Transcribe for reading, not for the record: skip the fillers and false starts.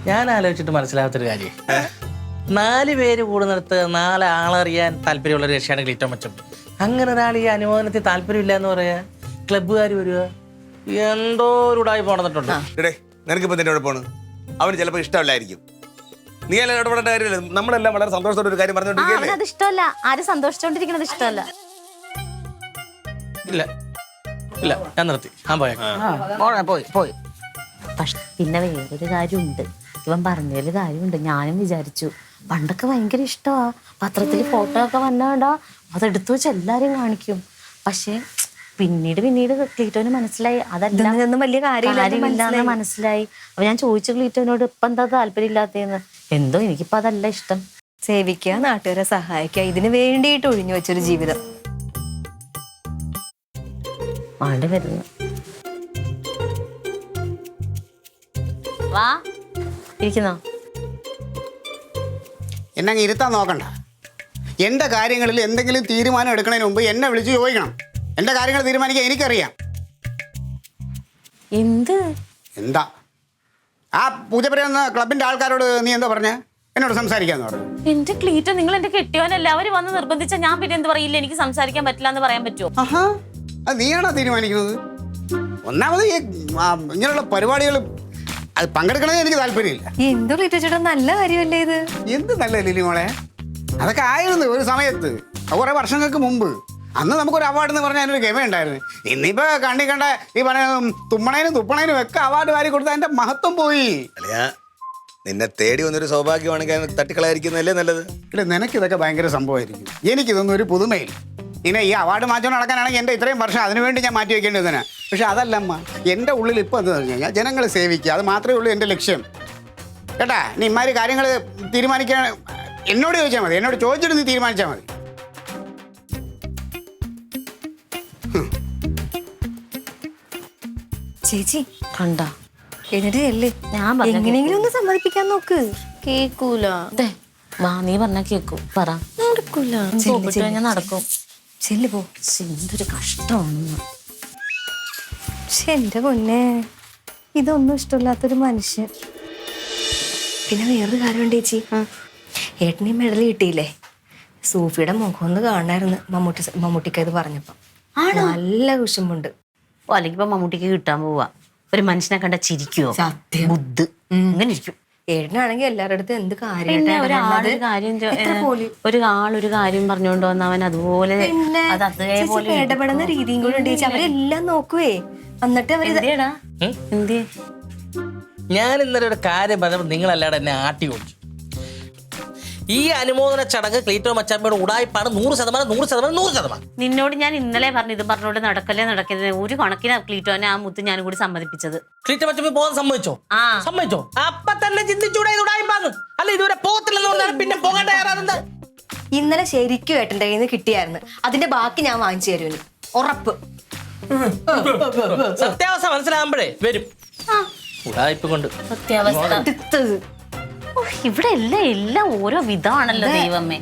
ഞാൻ ആലോചിച്ചിട്ട് മനസ്സിലാകാത്തൊരു കാര്യം, 4 പേര് കൂടുന്നിടത്ത് 4 ആളറിയാൻ താല്പര്യമുള്ള രക്ഷയാണ് ക്ലീറ്റോ മച്ചം. അങ്ങനെ ഒരാൾ ഈ അനുമോദനത്തിൽ താല്പര്യമില്ല എന്ന് പറയാ ക്ലബ്ബുകാർ വരിക, എന്തോ ഒരു ഉടായി പോണന്നിട്ടുണ്ട്. നിനക്കിപ്പോ നിന്റെ ഇവിടെ പോണ്, അവന് ചിലപ്പോൾ ഇഷ്ടമല്ലായിരിക്കും. നീ എല്ലാം ഇടപെടേണ്ട കാര്യമില്ല. നമ്മളെല്ലാം വളരെ സന്തോഷത്തോടെ ഒരു കാര്യം പറഞ്ഞോണ്ടിരിക്കുകയല്ലേ. അത് ഇഷ്ടമല്ല, ആരും സന്തോഷിച്ചോണ്ടിരിക്കുന്നത് ഇഷ്ടമല്ല. ഇല്ല ഇല്ല, ഞാൻ നിർത്തി. പോയി. പക്ഷെ പിന്നെ വേറൊരു കാര്യമുണ്ട്, ഇവൻ പറഞ്ഞതിൽ കാര്യമുണ്ട്. ഞാനും വിചാരിച്ചു പണ്ടൊക്കെ ഭയങ്കര ഇഷ്ടമാ, പത്രത്തിൽ ഫോട്ടോ ഒക്കെ വന്നാണ്ടാ അതെടുത്തു വെച്ച് എല്ലാരും കാണിക്കും. പക്ഷെ പിന്നീട് ക്ലീറ്റോന് മനസ്സിലായി അതെല്ലാം വലിയ കാര്യമില്ലാന്ന് മനസ്സിലായി. അപ്പൊ ഞാൻ ചോദിച്ചു ക്ലീറ്റോനോട് ഇപ്പൊ എന്താ താല്പര്യം ഇല്ലാത്തതെന്ന്. എന്തോ എനിക്കിപ്പോ അതല്ല ഇഷ്ടം. സേവിക്കുക, നാട്ടുകാരെ സഹായിക്കുക, ഇതിന് വേണ്ടിയിട്ട് ഒഴിഞ്ഞു വെച്ചൊരു ജീവിതം. ആണ്ട് വരുന്നു. വാ ഇരിക്കുന്നോ? എന്നെ അങ്ങ് ഇരുത്താൻ നോക്കണ്ട. എൻ്റെ കാര്യങ്ങളിൽ എന്തെങ്കിലും തീരുമാനം എടുക്കുന്നതിന് മുമ്പ് എന്നെ വിളിച്ച് ചോദിക്കണം. എൻ്റെ കാര്യങ്ങൾ തീരുമാനിക്കാൻ എനിക്കറിയാം. എന്താ ആ പൂജപ്പുര ക്ലബിൻ്റെ ആൾക്കാരോട് നീ എന്താ പറഞ്ഞ? എന്നോട് സംസാരിക്കാന്ന് പറഞ്ഞു. എന്റെ ക്ലീറ്റോ, നിങ്ങൾ എന്റെ കെട്ടിയോനല്ല. അവര് വന്ന് നിർബന്ധിച്ച ഞാൻ പിന്നെ എന്ത് പറയില്ല, എനിക്ക് സംസാരിക്കാൻ പറ്റില്ല എന്ന് പറയാൻ പറ്റുമോ? ആഹാ, അത് നീയാണോ തീരുമാനിക്കുന്നത്? ഒന്നാമത് ഈ ഇങ്ങനെയുള്ള പരിപാടികൾ അത് പങ്കെടുക്കണമെന്ന് എനിക്ക് താല്പര്യമില്ല. എന്തോ ക്ലീറ്റോ ചേട്ടാ, നല്ല കാര്യമല്ലേ ഇത്? എന്ത് നല്ല ലിലി മോളെ, അതൊക്കെ ആയിരുന്നു ഒരു സമയത്ത്, കുറെ വർഷങ്ങൾക്ക് മുമ്പ്. അന്ന് നമുക്കൊരു അവാർഡ് എന്ന് പറഞ്ഞാൽ അതിനൊരു ഗമ ഉണ്ടായിരുന്നു. ഇന്നിപ്പോ കണ്ട ഈ പറഞ്ഞ തുപ്പണേനും ഒക്കെ അവാർഡ് വാരി കൊടുത്താൽ അതിന്റെ മഹത്വം പോയി. നിന്നെ തേടി വന്നൊരു സൗഭാഗ്യമാണെങ്കിൽ തട്ടിക്കളായിരിക്കുന്നതല്ലേ നല്ലത്. ഇല്ല, നിനക്കിതൊക്കെ ഭയങ്കര സംഭവമായിരിക്കും. എനിക്കിതൊന്നും ഒരു പുതുമയിൽ. ഇനി ഈ അവാർഡ് മാറ്റം നടക്കാനാണെങ്കിൽ എൻ്റെ ഇത്രയും വർഷം അതിനുവേണ്ടി ഞാൻ മാറ്റി വെക്കേണ്ടി വന്നതിനാ. പക്ഷെ അതല്ലമ്മ, എൻ്റെ ഉള്ളിൽ ഇപ്പം എന്താ പറഞ്ഞു കഴിഞ്ഞാൽ ജനങ്ങളെ സേവിക്കുക, അത് മാത്രമേ ഉള്ളൂ എൻ്റെ ലക്ഷ്യം. കേട്ടാ, നീ ഇമാതിരി കാര്യങ്ങൾ തീരുമാനിക്കാൻ എന്നോട് ചോദിച്ചാൽ മതി. എന്നോട് ചോദിച്ചിട്ട് നീ തീരുമാനിച്ചാൽ മതി. ചേച്ചി കണ്ട എന്നിട്ട് അല്ലേ ഞാൻ എങ്ങനെയെങ്കിലും ഒന്ന് സമ്മതിപ്പിക്കാൻ നോക്ക്. കേക്കൂല. വാ, നീ പറഞ്ഞ കേക്കൂ. പറ. നടക്കൂല. ഞാൻ നടക്കും. ചെല്ലു പോ. എന്തൊരു കഷ്ടമാണ്. പക്ഷെ എന്റെ പൊന്നെ, ഇതൊന്നും ഇഷ്ടമില്ലാത്തൊരു മനുഷ്യൻ. പിന്നെ വേറൊരു കാര്യമുണ്ട് ചേച്ചി, ഏട്ടനീ മെഡൽ കിട്ടിയില്ലേ? സൂഫിയുടെ മുഖം ഒന്ന് കാണായിരുന്നു മമ്മൂട്ടിക്ക് ഇത് പറഞ്ഞപ്പോ. നല്ല കുശുമ്പുണ്ട്. ഓ, അല്ലെങ്കിൽ ഇപ്പൊ മമ്മൂട്ടിക്ക് കിട്ടാൻ പോവാ. ഒരു മനുഷ്യനെ കണ്ട ചിരിക്കുവോ? സത്യം. ബുദ്ധ് ഇങ്ങനെ ഇരിക്കും. ഏട്ടനാണെങ്കിൽ എല്ലാവരുടെ അടുത്ത് എന്ത് ഒരു കാര്യം പറഞ്ഞുകൊണ്ട് വന്ന അവൻ അതുപോലെ ഇടപെടുന്ന രീതിയും കൂടെ ഉണ്ട്. അവരെല്ലാം നോക്കുവേ. എന്നിട്ട് എന്തേ ഞാൻ ഇന്നലെ ഒരു കാര്യം പറഞ്ഞപ്പോൾ നിങ്ങളല്ലാതെ എന്നെ ആട്ടി ഓടിച്ചു. ഈ അനുമോദന ചടങ്ങ് ക്ലീറ്റോ മച്ചാമ്മയുടെ ഉടായ്പാണ് 100%. നിന്നോട് ഞാൻ ഇന്നലെ പറഞ്ഞു ഇത് പറഞ്ഞോണ്ട് നടക്കരുത്. ഒരു കണക്കിന് ക്ലീറ്റോനെ ആ മുത്ത് ഞാനും കൂടി സമ്മതിപ്പിച്ചത്. ക്ലീറ്റോ മച്ചാമ്മ പോകാൻ സമ്മതിച്ചോ? അപ്പൊ തന്നെ ചിന്തിച്ചൂടെ ഇത് ഉടായ്പാന്ന്? അല്ല, ഇതുവരെ പോകത്തില്ലെന്ന് പറഞ്ഞാൽ പിന്നെ പോകാൻ തയ്യാറാണെന്ന്. ഇന്നലെ ശരിക്കും ഏട്ടൻ്റെ കയ്യിൽ നിന്ന് കിട്ടിയായിരുന്നു. അതിന്റെ ബാക്കി ഞാൻ വാങ്ങിച്ചു തരുമല്ലോ, ഉറപ്പ്. സത്യാവസ്ഥ മനസ്സിലാകുമ്പോഴേ വരും ഉടായ്പ കൊണ്ട്. സത്യാവസ്ഥ ഇവിടെ എല്ലാം ഓരോ വിധമാണല്ലോ ദൈവമേ.